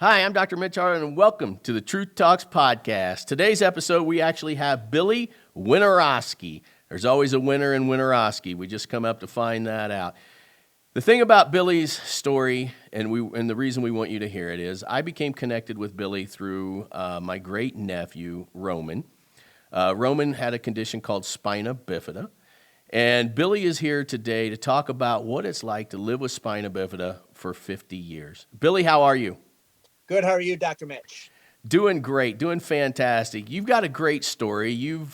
Hi, I'm Dr. Mitch Harlan, and welcome to the Truth Talks podcast. Today's episode, we actually have Billy Winneroski. There's always a winner in Winneroski. We just come up to find that out. The thing about Billy's story, and the reason we want you to hear it is, I became connected with Billy through my great nephew, Roman. Roman had a condition called Spina Bifida. And Billy is here today to talk about what it's like to live with Spina Bifida for 50 years. Billy, how are you? Good. How are you, Dr. Mitch? Doing great, doing fantastic. You've got a great story. You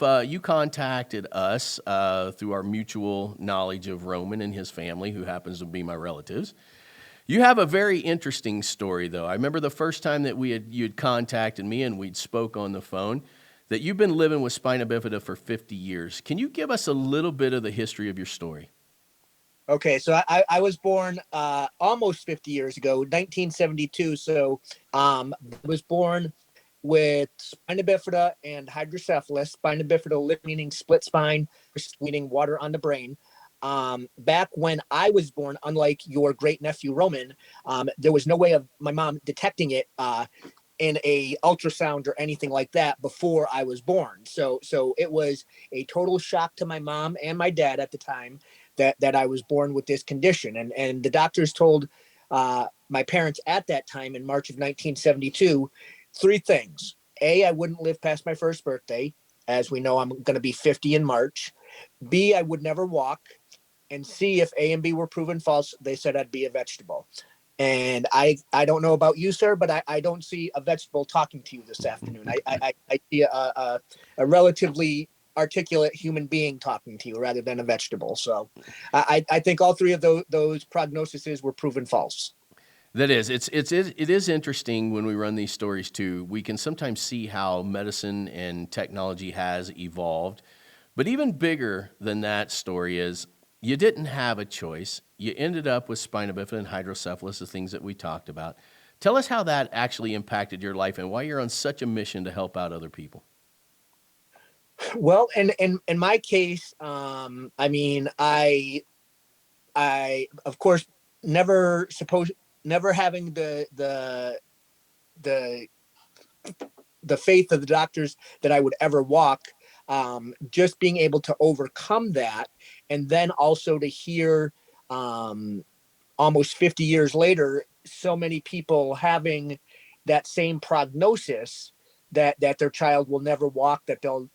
contacted us through our mutual knowledge of Roman and his family, who happens to be my relatives. You have a very interesting story, though. I remember the first time that you had contacted me and we'd spoke on the phone, that you've been living with Spina Bifida for 50 years. Can you give us a little bit of the history of your story? Okay, so I was born almost 50 years ago, 1972. So I was born with spina bifida and hydrocephalus. Spina bifida meaning split spine, meaning water on the brain. Back when I was born, unlike your great nephew Roman, there was no way of my mom detecting it in a ultrasound or anything like that before I was born. So it was a total shock to my mom and my dad at the time that I was born with this condition. And the doctors told my parents at that time in March of 1972, three things. A, I wouldn't live past my first birthday. As we know, I'm going to be 50 in March. B, I would never walk. And C, if A and B were proven false, they said I'd be a vegetable. And I don't know about you, sir, but I don't see a vegetable talking to you this afternoon. I see a relatively articulate human being talking to you rather than a vegetable. So I think all three of those prognoses were proven false. That is, it is interesting when we run these stories too. We can sometimes see how medicine and technology has evolved, but even bigger than that story is you didn't have a choice. You ended up with spina bifida and hydrocephalus, the things that we talked about. Tell us how that actually impacted your life and why you're on such a mission to help out other people. Well, in my case, I mean, I of course never having the the faith of the doctors that I would ever walk, just being able to overcome that, and then also to hear almost 50 years later, so many people having that same prognosis that their child will never walk, that they'll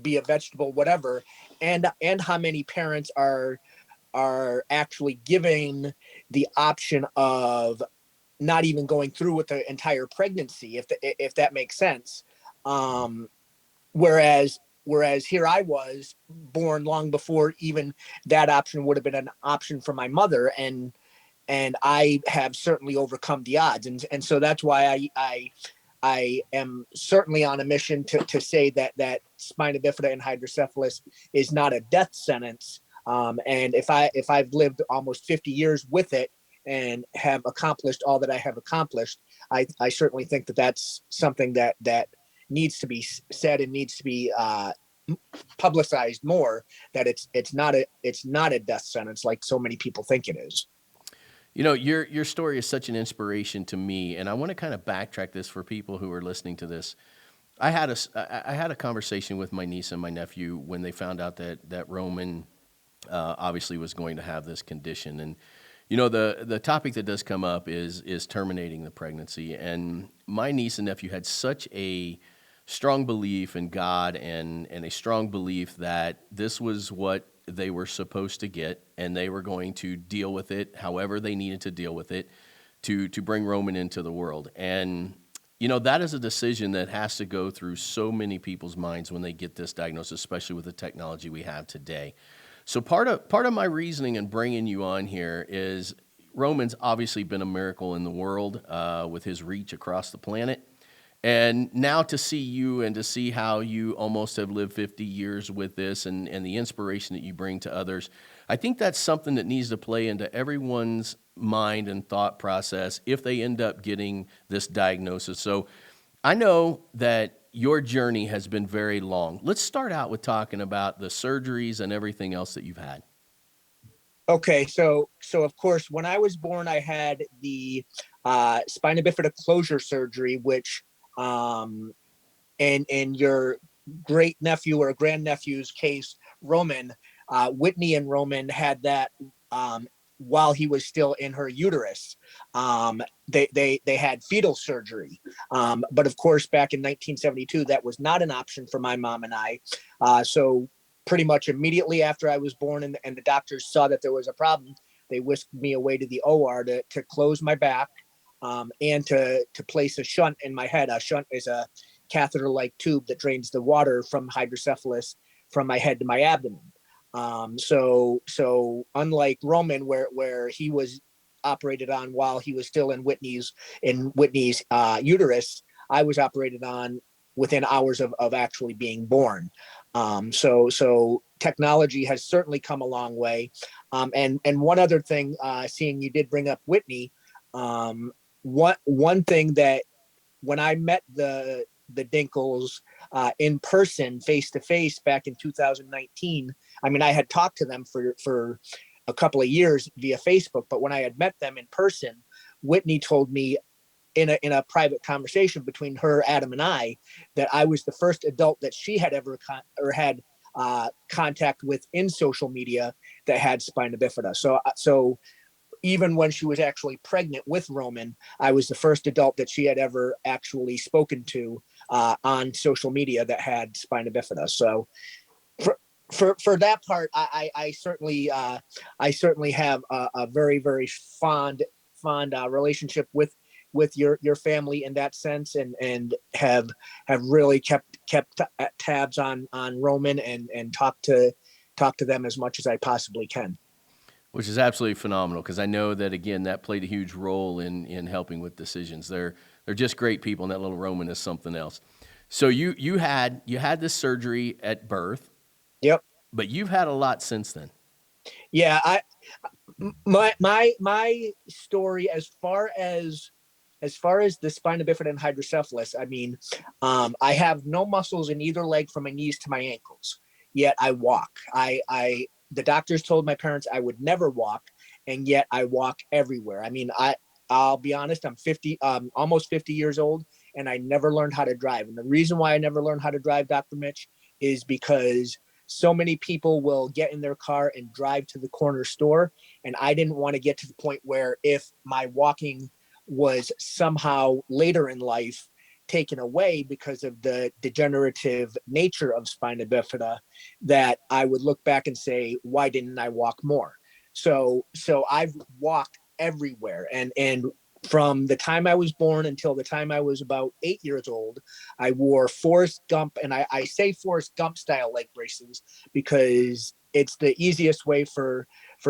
be a vegetable, whatever, and how many parents are actually giving the option of not even going through with the entire pregnancy, if that makes sense. Um, whereas here I was born long before even that option would have been an option for my mother, and I have certainly overcome the odds, and so that's why I am certainly on a mission to say that spina bifida and hydrocephalus is not a death sentence. And if I've lived almost 50 years with it and have accomplished all that I have accomplished, I certainly think that that's something that needs to be said and needs to be publicized more. That it's not a death sentence like so many people think it is. You know, your story is such an inspiration to me, and I want to kind of backtrack this for people who are listening to this. I had a conversation with my niece and my nephew when they found out that Roman obviously was going to have this condition, and you know the topic that does come up is terminating the pregnancy, and my niece and nephew had such a strong belief in God and a strong belief that this was what they were supposed to get, and they were going to deal with it however they needed to deal with it to bring Roman into the world. And you know, that is a decision that has to go through so many people's minds when they get this diagnosis, especially with the technology we have today. So part of my reasoning in bringing you on here is Roman's obviously been a miracle in the world with his reach across the planet. And now to see you and to see how you almost have lived 50 years with this and the inspiration that you bring to others, I think that's something that needs to play into everyone's mind and thought process if they end up getting this diagnosis. So I know that your journey has been very long. Let's start out with talking about the surgeries and everything else that you've had. Okay, so of course, when I was born, I had the spina bifida closure surgery, which in your great nephew or grandnephew's case, Roman, Whitney and Roman had that while he was still in her uterus. They had fetal surgery, but of course, back in 1972, that was not an option for my mom and I. So pretty much immediately after I was born, and the doctors saw that there was a problem, they whisked me away to the OR to close my back. And to place a shunt in my head. A shunt is a catheter-like tube that drains the water from hydrocephalus from my head to my abdomen. So unlike Roman, where he was operated on while he was still in Whitney's uterus, I was operated on within hours of actually being born. So technology has certainly come a long way. And one other thing, seeing you did bring up Whitney, one thing that when I met the Dinkels in person, face to face, back in 2019. I mean, I had talked to them for a couple of years via Facebook, but when I had met them in person, Whitney told me in a private conversation between her, Adam, and I, that I was the first adult that she had ever had contact with in social media that had spina bifida. So even when she was actually pregnant with Roman, I was the first adult that she had ever actually spoken to on social media that had spina bifida. So for that part, I certainly have a very very fond relationship with your family in that sense, and have really kept tabs on Roman, and talk to them as much as I possibly can. Which is absolutely phenomenal, because I know that, again, that played a huge role in helping with decisions. They're just great people, and that little Roman is something else. So you had this surgery at birth, Yep. but you've had a lot since then. Yeah. My story, as far as the spina bifida and hydrocephalus, I mean, I have no muscles in either leg from my knees to my ankles, yet I walk. The doctors told my parents I would never walk, and yet I walk everywhere. I mean, I'll be honest, I'm 50, almost 50 years old, and I never learned how to drive. And the reason why I never learned how to drive, Dr. Mitch, is because so many people will get in their car and drive to the corner store, and I didn't want to get to the point where, if my walking was somehow later in life taken away because of the degenerative nature of spina bifida, that I would look back and say, why didn't I walk more? So I've walked everywhere, and from the time I was born until the time I was about 8 years old, I wore Forrest Gump, and I say Forrest Gump style leg braces because it's the easiest way for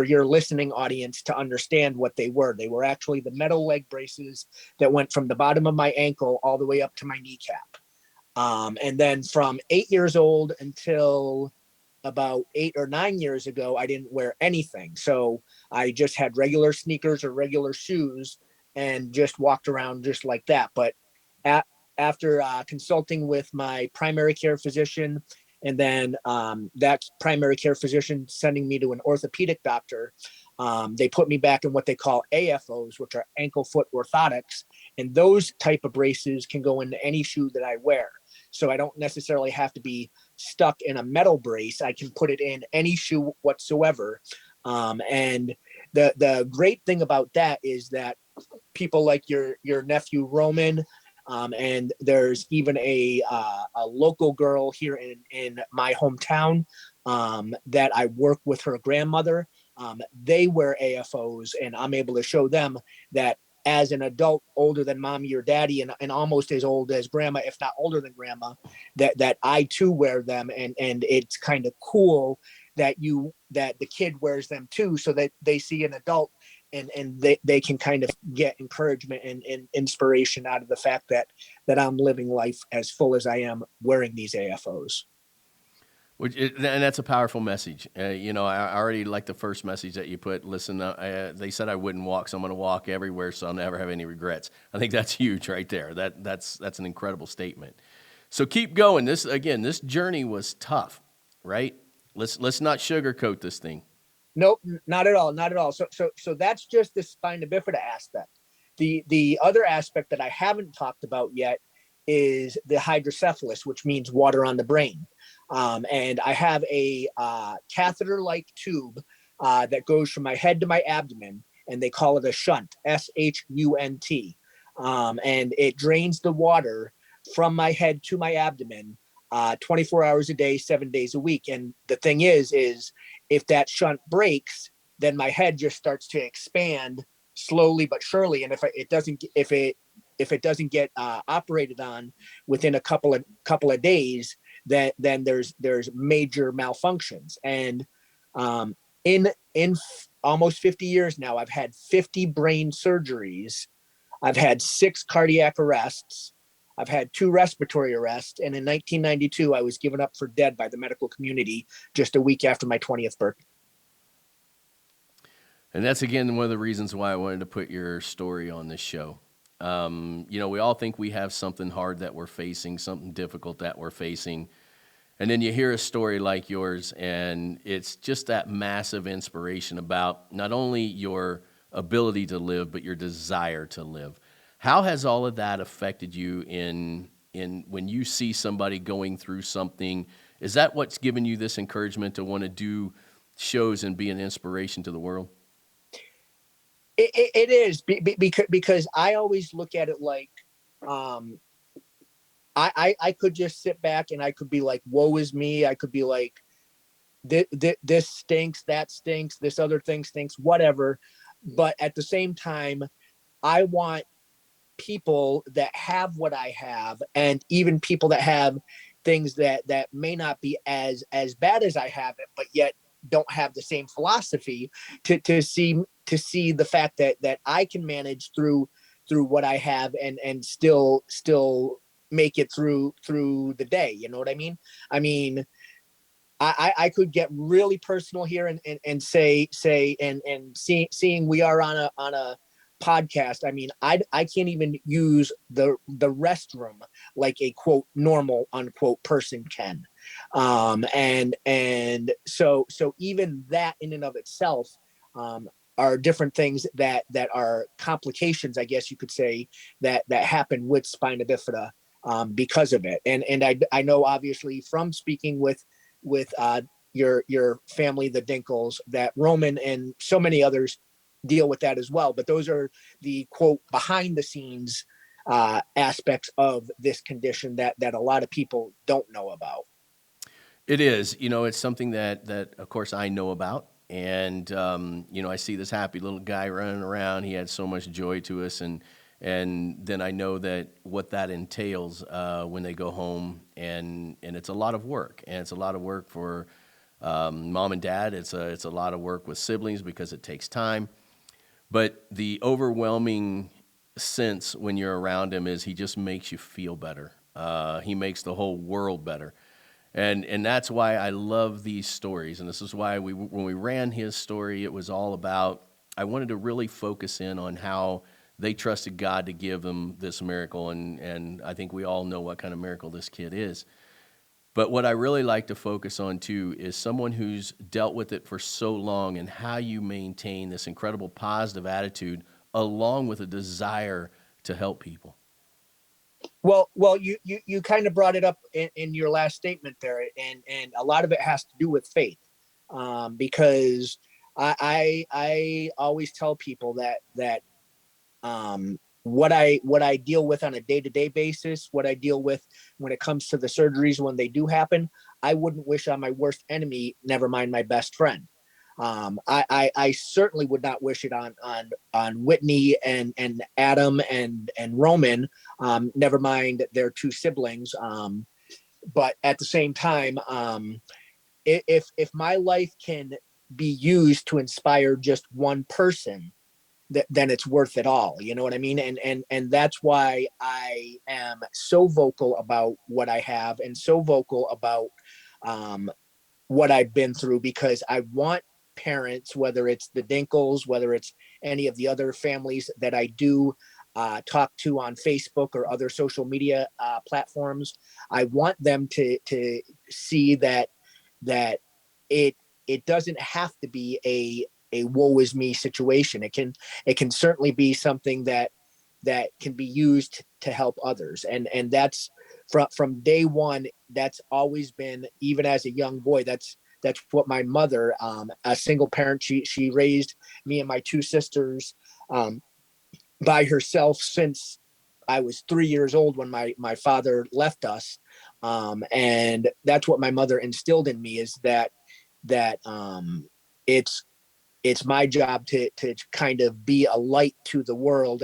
your listening audience to understand what they were. They were actually the metal leg braces that went from the bottom of my ankle all the way up to my kneecap. And then from 8 years old until about 8 or 9 years ago, I didn't wear anything. So I just had regular sneakers or regular shoes and just walked around just like that. But at, after consulting with my primary care physician, and then that primary care physician sending me to an orthopedic doctor, they put me back in what they call AFOs, which are ankle foot orthotics. And those type of braces can go into any shoe that I wear. So I don't necessarily have to be stuck in a metal brace. I can put it in any shoe whatsoever. And the great thing about that is that people like your nephew Roman, and there's even a local girl here in my hometown, that I work with her grandmother. They wear AFOs, and I'm able to show them that as an adult older than mommy or daddy, and almost as old as grandma, if not older than grandma, that I too wear them, and it's kind of cool that the kid wears them too, so that they see an adult, and they can kind of get encouragement and inspiration out of the fact that I'm living life as full as I am wearing these AFOs. And that's a powerful message. I already like the first message that you put. Listen, they said I wouldn't walk, so I'm going to walk everywhere, so I'll never have any regrets. I think that's huge right there. That's an incredible statement. So keep going. This journey was tough, right? Let's not sugarcoat this thing. Nope, not at all, not at all. So that's just the spina bifida aspect. The other aspect that I haven't talked about yet is the hydrocephalus, which means water on the brain. And I have a catheter-like tube that goes from my head to my abdomen, and they call it a shunt, SHUNT. And it drains the water from my head to my abdomen 24 hours a day, 7 days a week. And the thing is if that shunt breaks, then my head just starts to expand slowly but surely. And if it doesn't get operated on within a couple of days, then there's major malfunctions. And in almost 50 years now, I've had 50 brain surgeries. I've had 6 cardiac arrests. I've had 2 respiratory arrests. And in 1992, I was given up for dead by the medical community just a week after my 20th birthday. And that's, again, one of the reasons why I wanted to put your story on this show. We all think we have something hard that we're facing, something difficult that we're facing. And then you hear a story like yours, and it's just that massive inspiration about not only your ability to live, but your desire to live. How has all of that affected you in when you see somebody going through something? Is that what's given you this encouragement to want to do shows and be an inspiration to the world? It is because I always look at it like I could just sit back and I could be like, woe is me. I could be like, this stinks, that stinks, this other thing stinks, whatever. But at the same time, I want people that have what I have, and even people that have things that may not be as bad as I have it, but yet don't have the same philosophy, to see the fact that I can manage through what I have and still make it through the day. You know what I mean? I mean, I could get really personal here and say and seeing we are on a podcast. I mean, I can't even use the restroom like a quote normal unquote person can. And so even that in and of itself are different things that are complications, I guess you could say, that happen with spina bifida because of it. And I know obviously from speaking with your family, the Dinkels, that Roman and so many others deal with that as well. But those are the quote behind the scenes aspects of this condition that a lot of people don't know about. It is. It's something that of course I know about. And, I see this happy little guy running around. He had so much joy to us. And then I know that what that entails when they go home, and it's a lot of work, and it's a lot of work for mom and dad. It's a lot of work with siblings because it takes time. But the overwhelming sense when you're around him is he just makes you feel better. He makes the whole world better. And that's why I love these stories. And this is why when we ran his story, it was all about, I wanted to really focus in on how they trusted God to give them this miracle. And I think we all know what kind of miracle this kid is. But what I really like to focus on, too, is someone who's dealt with it for so long, and how you maintain this incredible positive attitude along with a desire to help people. Well, you kind of brought it up in your last statement there, and a lot of it has to do with faith, because I always tell people that what I deal with on a day-to-day basis, what I deal with when it comes to the surgeries when they do happen, I wouldn't wish on my worst enemy, never mind my best friend. I certainly would not wish it on Whitney and Adam and Roman, never mind their 2 siblings. But at the same time, if my life can be used to inspire just one person, then it's worth it all. You know what I mean? And that's why I am so vocal about what I have, and so vocal about what I've been through, because I want parents, whether it's the Dinkels, whether it's any of the other families that I do talk to on Facebook or other social media platforms, I want them to see that it it doesn't have to be a woe is me situation. It can certainly be something that can be used to help others. And that's from day one, that's always been, even as a young boy, that's what my mother, a single parent, she raised me and my two sisters by herself since I was 3 years old when my father left us. And that's what my mother instilled in me, is that it's my job to kind of be a light to the world,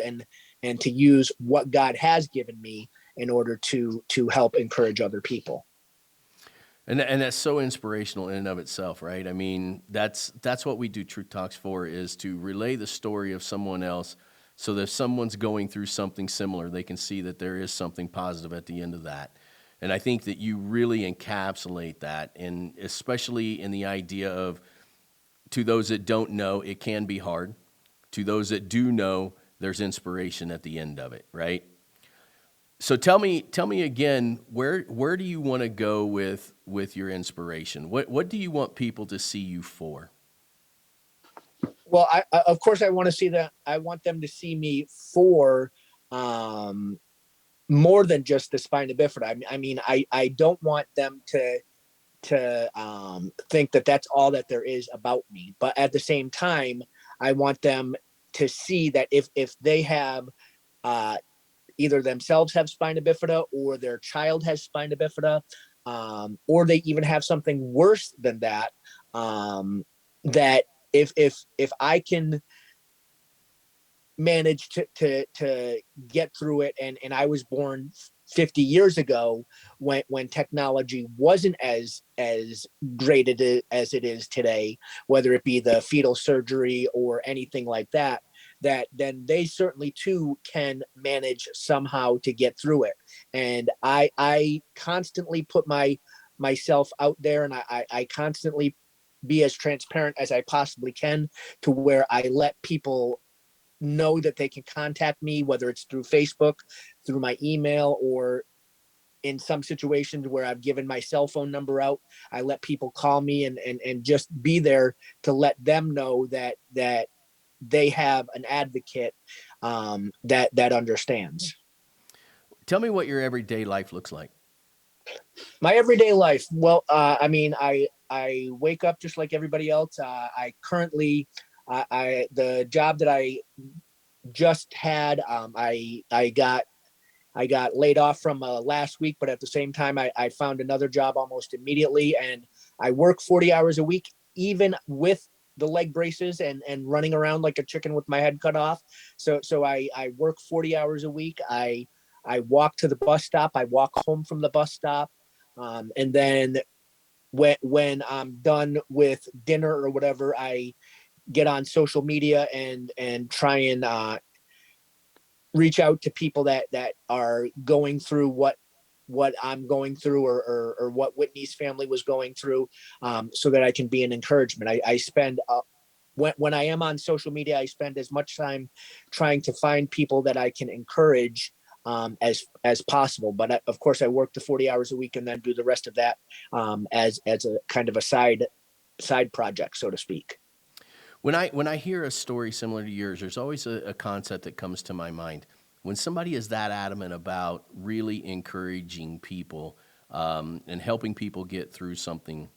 and to use what God has given me in order to help encourage other people. And that's so inspirational in and of itself, right? I mean, that's what we do Truth Talks for, is to relay the story of someone else, so that if someone's going through something similar, they can see that there is something positive at the end of that. And I think that you really encapsulate that, and especially in the idea of, to those that don't know, it can be hard. To those that do know, there's inspiration at the end of it, right? So tell me again, where do you want to go with your inspiration? What do you want people to see you for? Well, of course I want to see that. I want them to see me for um, more than just the spina bifida. I mean, I don't want them to think that that's all that there is about me. But at the same time, I want them to see that if they have uh, either themselves have spina bifida, or their child has spina bifida, or they even have something worse than that, that if I can managed to get through it, and I was born 50 years ago, when technology wasn't as great as it is today, whether it be the fetal surgery or anything like that, that then they certainly too can manage somehow to get through it. And I constantly put myself out there, and I constantly be as transparent as I possibly can, to where I let people know that they can contact me, whether it's through Facebook, through my email, or in some situations where I've given my cell phone number out, I let people call me, and just be there to let them know that they have an advocate, that understands. Tell me what your everyday life looks like. My everyday life. Well, I mean, I wake up just like everybody else. I currently, the job that I just had, I got laid off from last week, but at the same time, I found another job almost immediately, and I work 40 hours a week, even with the leg braces and running around like a chicken with my head cut off. So I work 40 hours a week. I walk to the bus stop. I walk home from the bus stop, and then when I'm done with dinner or whatever, I get on social media and try and reach out to people that are going through what I'm going through, or what Whitney's family was going through, so that I can be an encouragement. I spend when I am on social media, I spend as much time trying to find people that I can encourage, as possible. But of course, I work the 40 hours a week, and then do the rest of that, as a kind of a side project, so to speak. When I hear a story similar to yours, there's always a concept that comes to my mind. When somebody is that adamant about really encouraging people, and helping people get through something,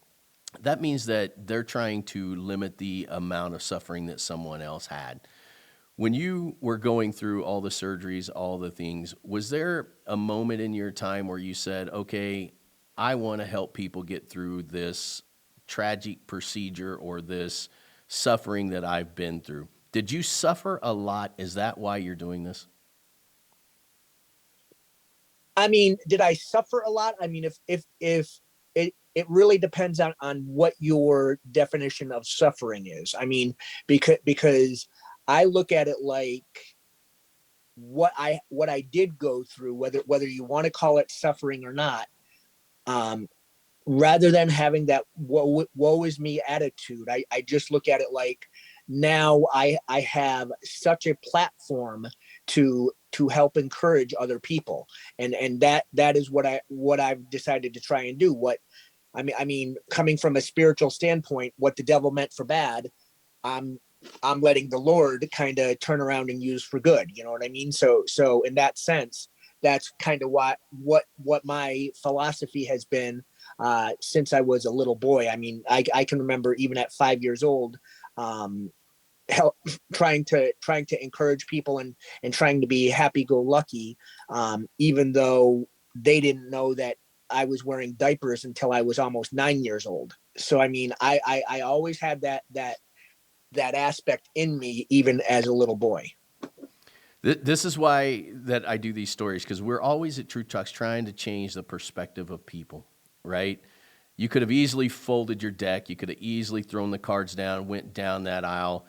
that means that they're trying to limit the amount of suffering that someone else had. When you were going through all the surgeries, all the things, was there a moment in your time where you said, okay, I want to help people get through this tragic procedure or this suffering that I've been through? Did you suffer a lot? Is that why you're doing this? I mean, did I suffer a lot? I mean, if it really depends on what your definition of suffering is. I mean, because I look at it like what I did go through, whether you want to call it suffering or not, um, rather than having that woe is me attitude, I just look at it like, now I have such a platform to help encourage other people, and that is what I've decided to try and do. I mean, coming from a spiritual standpoint, what the devil meant for bad, I'm I'm letting the Lord kind of turn around and use for good. You know what I mean? So in that sense, that's kind of what my philosophy has been since I was a little boy. I mean, I can remember even at 5 years old, um, help trying to encourage people and trying to be happy go lucky, even though they didn't know that I was wearing diapers until I was almost 9 years old. So I mean, I always had that aspect in me even as a little boy. This is why that I do these stories, because we're always at Truth Talks trying to change the perspective of people, right? You could have easily folded your deck. You could have easily thrown the cards down, went down that aisle.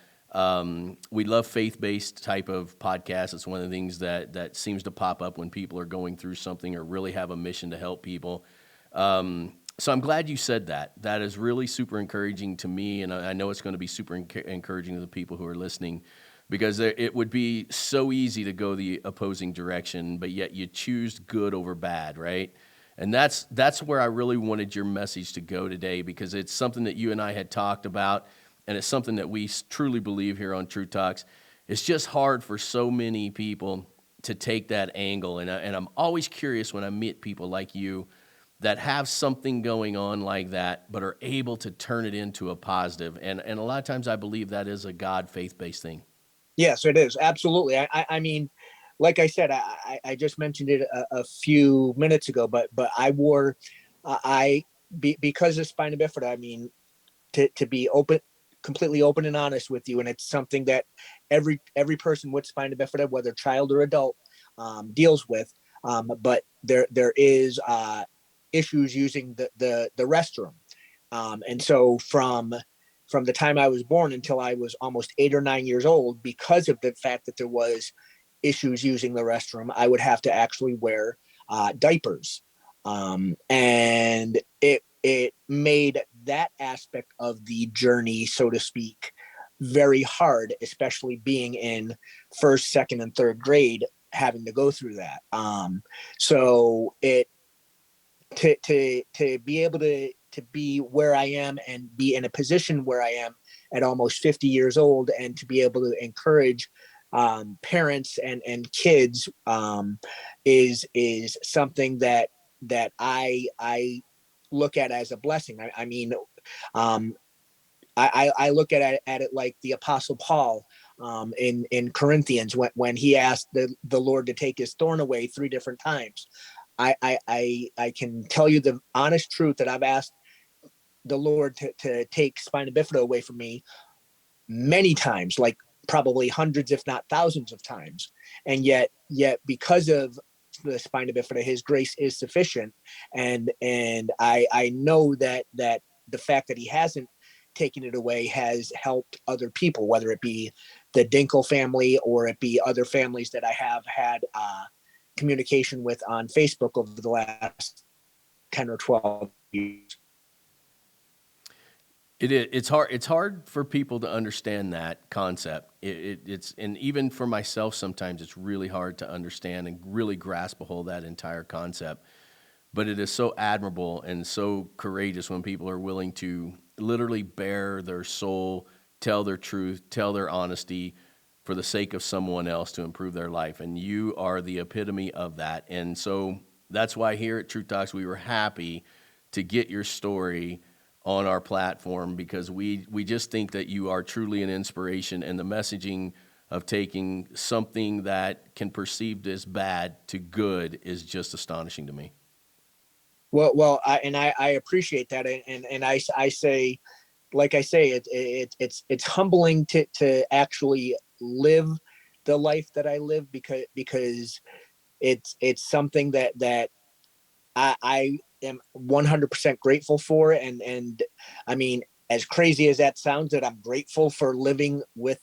We love faith-based type of podcasts. It's one of the things that seems to pop up when people are going through something or really have a mission to help people. So I'm glad you said that. That is really super encouraging to me, and I know it's going to be super encouraging to the people who are listening, because it would be so easy to go the opposing direction, but yet you choose good over bad, right? And that's where I really wanted your message to go today, because it's something that you and I had talked about, and it's something that we truly believe here on True Talks. It's just hard for so many people to take that angle, and I'm always curious when I meet people like you that have something going on like that, but are able to turn it into a positive. And a lot of times I believe that is a God faith-based thing. Yes, it is absolutely. I mean, like I said, I just mentioned it a few minutes ago, but I wore because of spina bifida. I mean, to be open, completely open and honest with you, and it's something that every person with spina bifida, whether child or adult, deals with. But there is issues using the restroom, and so from the time I was born until I was almost 8 or 9 years old, because of the fact that there was issues using the restroom, I would have to actually wear diapers, and it made that aspect of the journey, so to speak, very hard, especially being in first, second, and third grade, having to go through that. So it to be able to be where I am and be in a position where I am at almost 50 years old, and to be able to encourage parents and kids, is something that I look at as a blessing. I mean, um, I look at it like the Apostle Paul, in Corinthians, when he asked the Lord to take his thorn away 3 different times. I can tell you the honest truth that I've asked the Lord to take spina bifida away from me many times, like probably hundreds, if not thousands of times. And yet because of the spina bifida, his grace is sufficient. And I know that the fact that he hasn't taken it away has helped other people, whether it be the Dinkel family or it be other families that I have had communication with on Facebook over the last 10 or 12 years. It's hard. It's hard for people to understand that concept. It's and even for myself, sometimes it's really hard to understand and really grasp a hold of that entire concept. But it is so admirable and so courageous when people are willing to literally bare their soul, tell their truth, tell their honesty for the sake of someone else to improve their life. And you are the epitome of that. And so that's why here at Truth Talks, we were happy to get your story on our platform, because we just think that you are truly an inspiration, and the messaging of taking something that can perceived as bad to good is just astonishing to me. Well, I appreciate that, and I say, like I say, it's humbling to actually live the life that I live, because it's something that I am 100% grateful for, and I mean, as crazy as that sounds, that I'm grateful for living with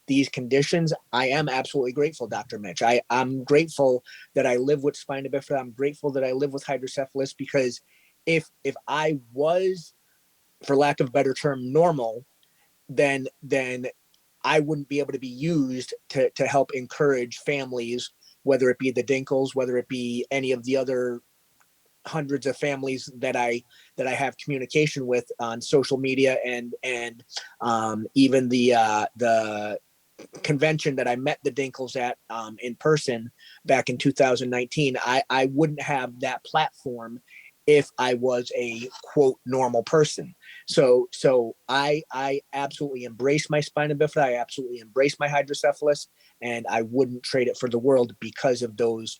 these conditions. I am absolutely grateful, Dr. Mitch. I'm grateful that I live with spina bifida. I'm grateful that I live with hydrocephalus, because if I was, for lack of a better term, normal, then I wouldn't be able to be used to help encourage families, whether it be the Dinkles, whether it be any of the other hundreds of families that I have communication with on social media, and even the convention that I met the Dinkels at in person back in 2019, I wouldn't have that platform if I was a quote normal person. So I absolutely embrace my spina bifida. I absolutely embrace my hydrocephalus, and I wouldn't trade it for the world because of those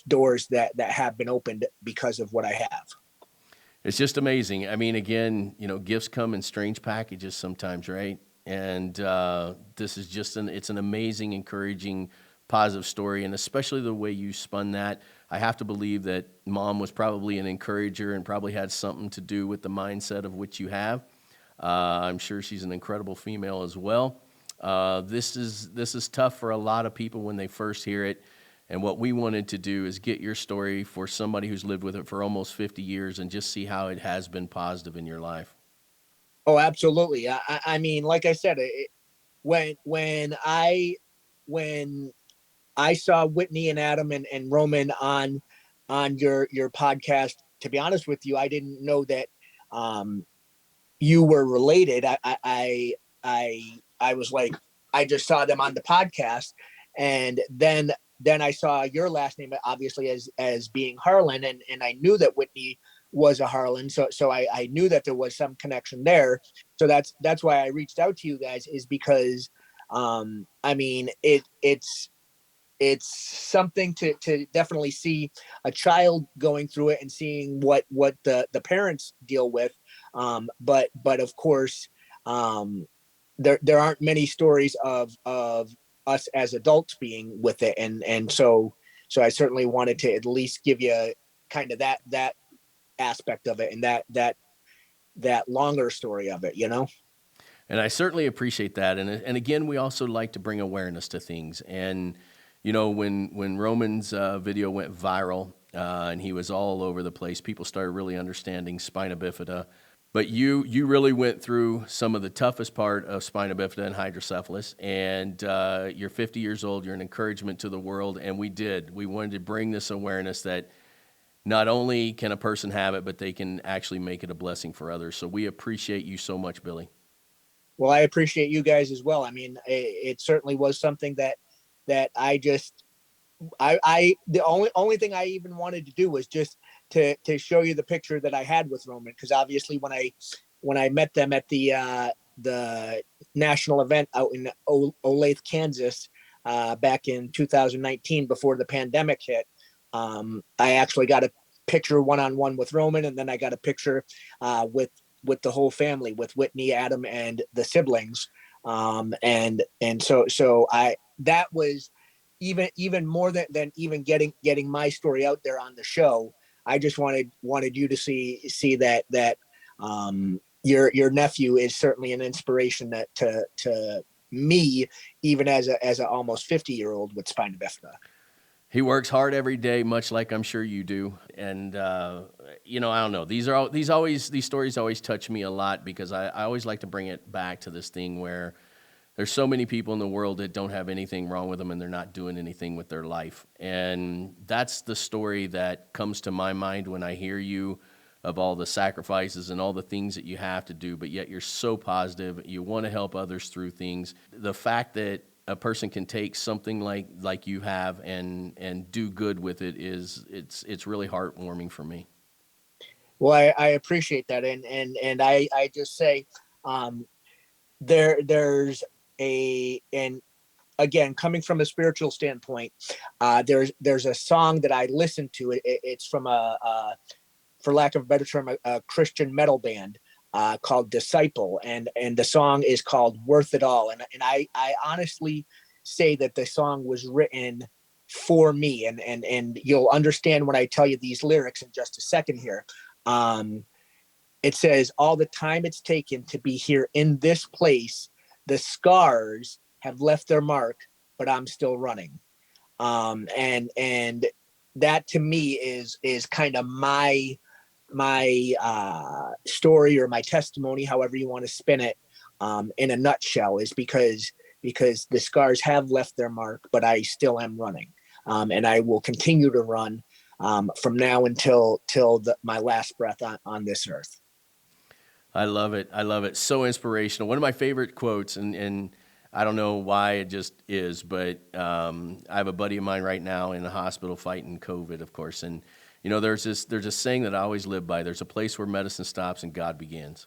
doors that have been opened because of what I have. It's just amazing. I mean, again, gifts come in strange packages sometimes, right? And this is just it's an amazing, encouraging, positive story, and especially the way you spun that. I have to believe that mom was probably an encourager and probably had something to do with the mindset of which you have. I'm sure she's an incredible female as well. This is tough for a lot of people when they first hear it. And what we wanted to do is get your story for somebody who's lived with it for almost 50 years and just see how it has been positive in your life. Oh, absolutely. I mean, like I said, when I saw Whitney and Adam and Roman on your podcast, to be honest with you, I didn't know that you were related. I was like, I just saw them on the podcast, and then I saw your last name obviously as being Harlan, and I knew that Whitney was a Harlan, so I knew that there was some connection there. So that's why I reached out to you guys, is because I mean it's something to definitely see a child going through it and seeing what the parents deal with. But of course, there aren't many stories of us as adults being with it. And so I certainly wanted to at least give you kind of that aspect of it, and that longer story of it, And I certainly appreciate that. And again, we also like to bring awareness to things. And when Roman's video went viral and he was all over the place, people started really understanding spina bifida. But you really went through some of the toughest part of spina bifida and hydrocephalus, and you're 50 years old. You're an encouragement to the world, and we wanted to bring this awareness that not only can a person have it, but they can actually make it a blessing for others. So we appreciate you so much, Billy. Well, I appreciate you guys as well. I mean, it certainly was something that I the only thing I even wanted to do was just to show you the picture that I had with Roman, because obviously when I met them at the national event out in Olathe, Kansas, back in 2019 before the pandemic hit, I actually got a picture one-on-one with Roman, and then I got a picture with the whole family, with Whitney, Adam, and the siblings, and so I that was even more than even getting my story out there on the show. I just wanted you to see that your nephew is certainly an inspiration that to me, even as a almost 50-year-old with spina bifida. He works hard every day, much like I'm sure you do. And I don't know. These stories always touch me a lot, because I always like to bring it back to this thing where there's so many people in the world that don't have anything wrong with them, and they're not doing anything with their life. And that's the story that comes to my mind when I hear you, of all the sacrifices and all the things that you have to do, but yet you're so positive. You want to help others through things. The fact that a person can take something like you have and do good with it it's really heartwarming for me. Well, I appreciate that, and I just say, there's and again, coming from a spiritual standpoint, there's a song that I listen to. It's from for lack of a better term, a Christian metal band called Disciple, and the song is called Worth It All. And I honestly say that the song was written for me, and you'll understand when I tell you these lyrics in just a second here. It says, all the time it's taken to be here in this place, the scars have left their mark, but I'm still running. And that to me is kind of my story, or my testimony, however you want to spin it, in a nutshell, is because the scars have left their mark, but I still am running, and I will continue to run, from now until my last breath on this earth. I love it. I love it. So inspirational. One of my favorite quotes, and I don't know why it just is, but I have a buddy of mine right now in the hospital fighting COVID, of course. And, you know, there's a saying that I always live by. There's a place where medicine stops and God begins.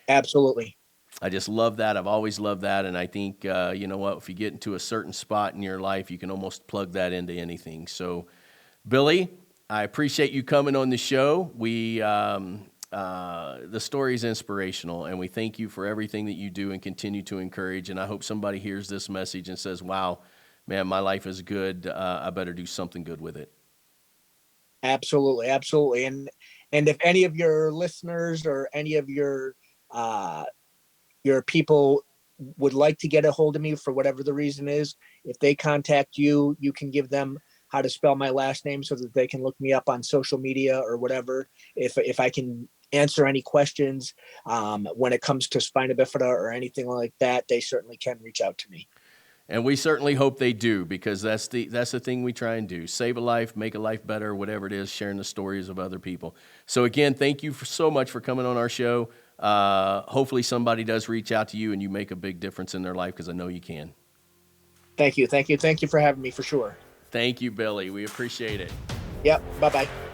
Absolutely. I just love that. I've always loved that. And I think, you know what, if you get into a certain spot in your life, you can almost plug that into anything. So, Billy, I appreciate you coming on the show. The story is inspirational, and we thank you for everything that you do and continue to encourage. And I hope somebody hears this message and says, wow, man, my life is good. I better do something good with it. Absolutely. Absolutely. And if any of your listeners or any of your people would like to get a hold of me for whatever the reason is, if they contact you, you can give them how to spell my last name so that they can look me up on social media or whatever. If I can answer any questions when it comes to spina bifida or anything like that, they certainly can reach out to me. And we certainly hope they do, because that's the thing we try and do. Save a life, make a life better, whatever it is, sharing the stories of other people. So again, thank you so much for coming on our show. Hopefully somebody does reach out to you and you make a big difference in their life, because I know you can. Thank you. Thank you. Thank you for having me, for sure. Thank you, Billy. We appreciate it. Yep. Bye-bye.